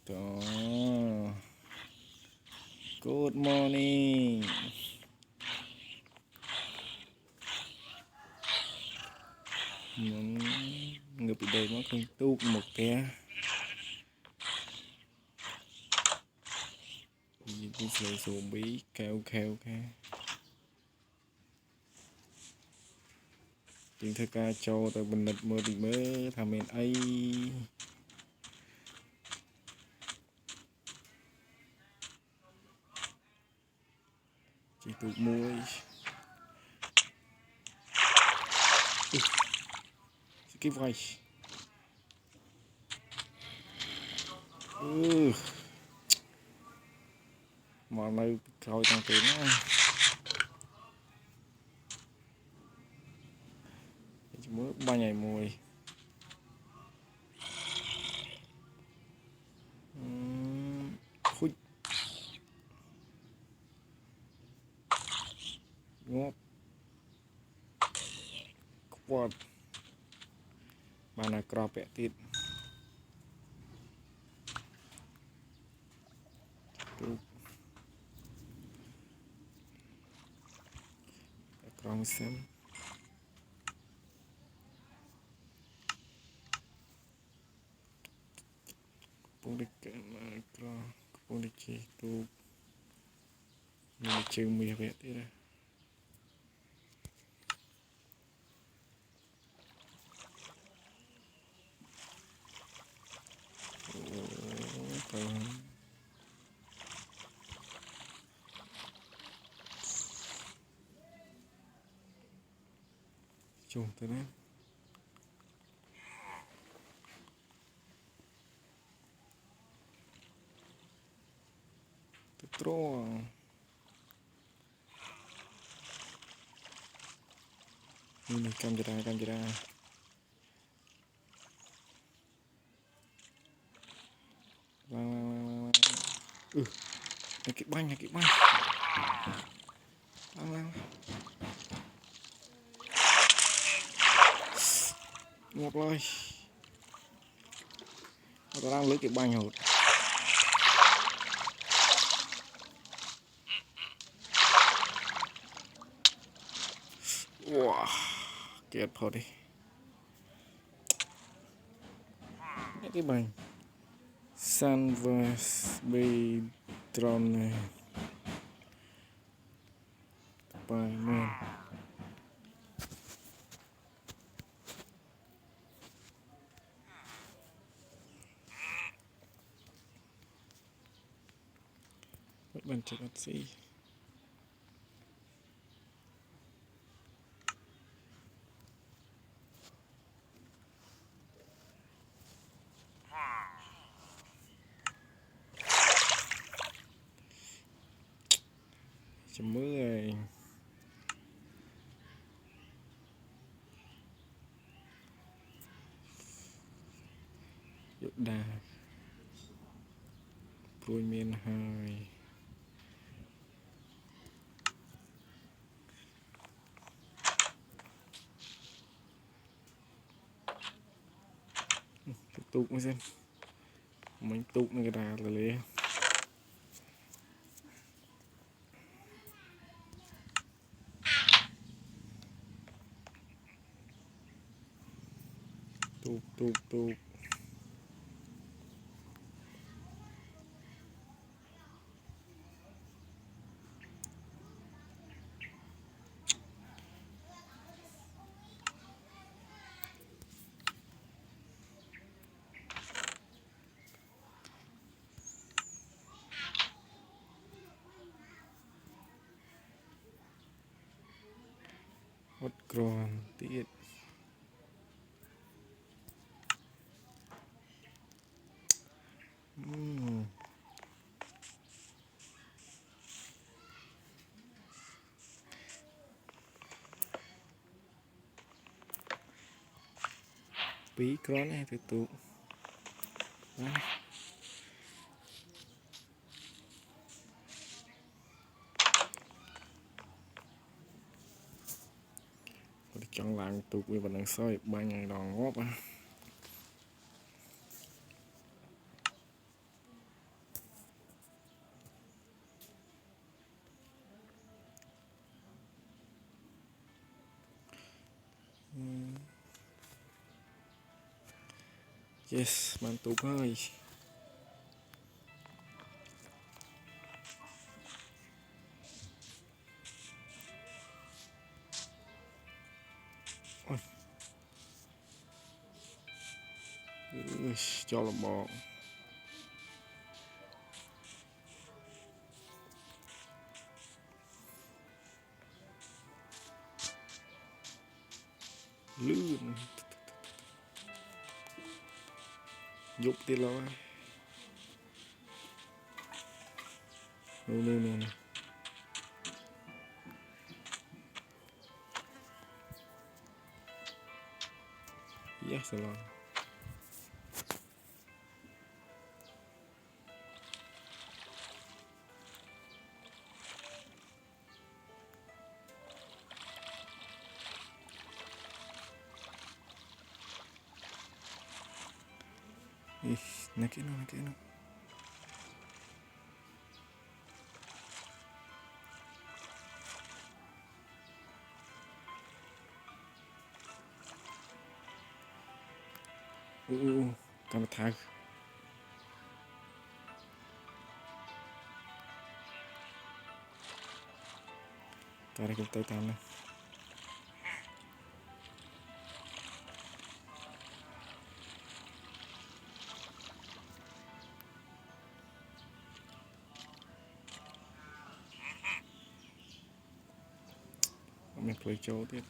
Đó. Good morning. Người bị đầy nó không tu một té. Đi sờ sùm bí keo keo kha. Tiếng thơ ca cho tao bình lịch mơ đi mơ thằng mình ấy. Chỉ tụ muối. Cái vai. Mà nơi coi thằng tiền á. Chỉ mới 3 ngày mùi. Khui. Ngóp. Quạt. Mana crop ya tit. Tuh. Krong sen. Pung đi cái mà krong, pung đi chi tu. Mình chơi mì vậy thế này. Chung tới đấy. Trô. Ini kamera. Lang. Nhakit bang. Lang. Ngọt lời. Tao đang lưới cái banh hột. Wow. Kẹt phọt đi. Cái banh. Sanvas Beidron này. Bài men. Bạn chắc là gì? Chấm mưa rồi. Dụ đà. Prui miên hơi. Tụt mới xem. Mình tụt này cái đà là lấy. Tụt. Hot gron tiết. Bí gron này từ tụ. Chọn lại tụt với bạn đang soi 3 ngày đòn ngóp á. yes bạn tụt ơi ôi cho là bò lươn dục tiền lo no yes lo nè cái nó cầm thang ta đây cũng tới tam này mình play chỗ tiếp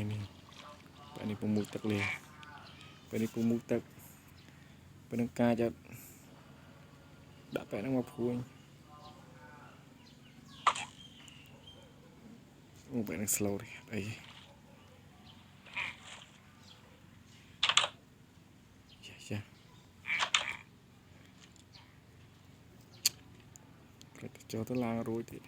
nè bạn này cũng mua tật liền bạn này cũng mua tật bạn đang ca cho đã bạn đang ngọc khuôn bạn đang slow đi đây dạ cho tới la rồi thì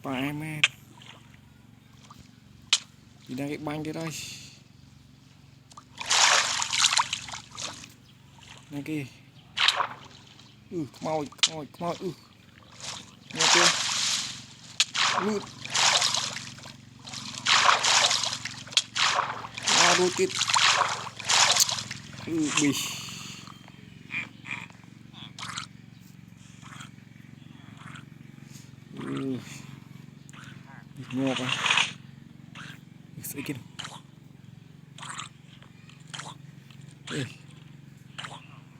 bà em thì đang cái banh cái đây này kia mau nghe chưa lướt ra đôi tiết bì ngọt à sẽ kia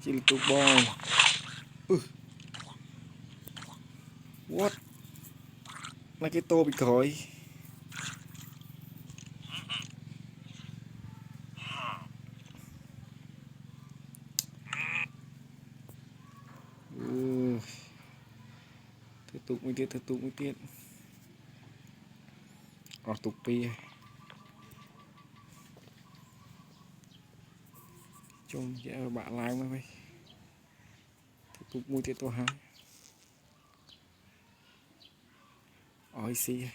chỉ là tụ bò what là cái tô bị còi tiếp tục mới tiết tục pi chung dạ bạn lại mà vậy tiếp tục mua tiết tô hai ôi xì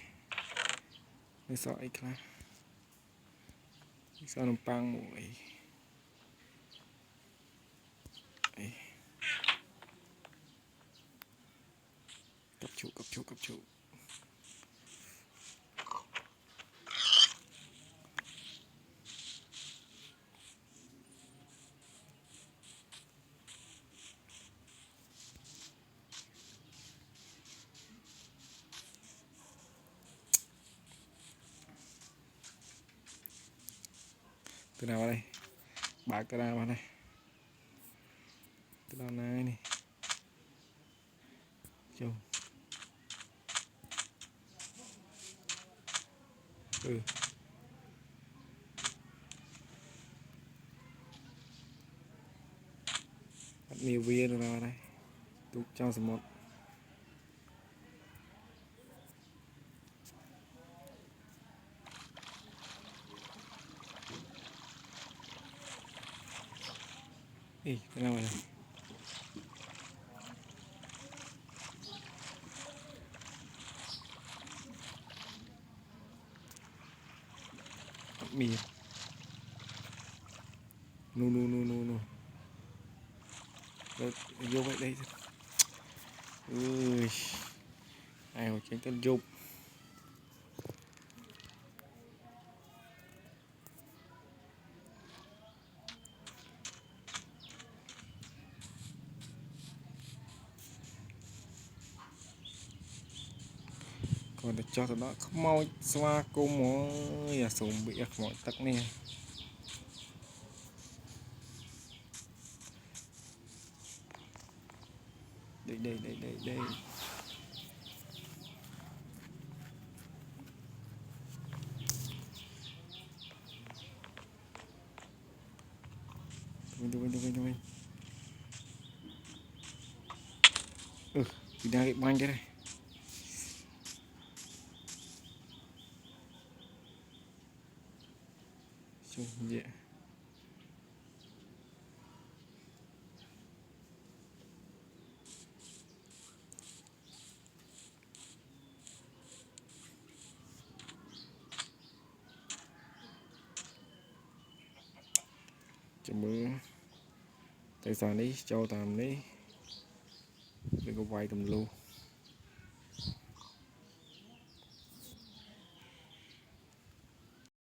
mới sợ ấy cả sao nằm pang mũi cấp trụ từ nào vào đây bạc từ nào vào đây từ nào này này chung bắt nhiều viên rồi vào đây tục cho số một cái nào này mì nu rồi vô vậy đây ơi ai hồi tránh tân dục còn để cho tụi nó không mau xoa cô mối à sùng bị mọi tắc nè đây mình thì đang bị banh cái này chung vậy chừng bữa tại sao đấy cho tầm đấy đừng có quay tầm luôn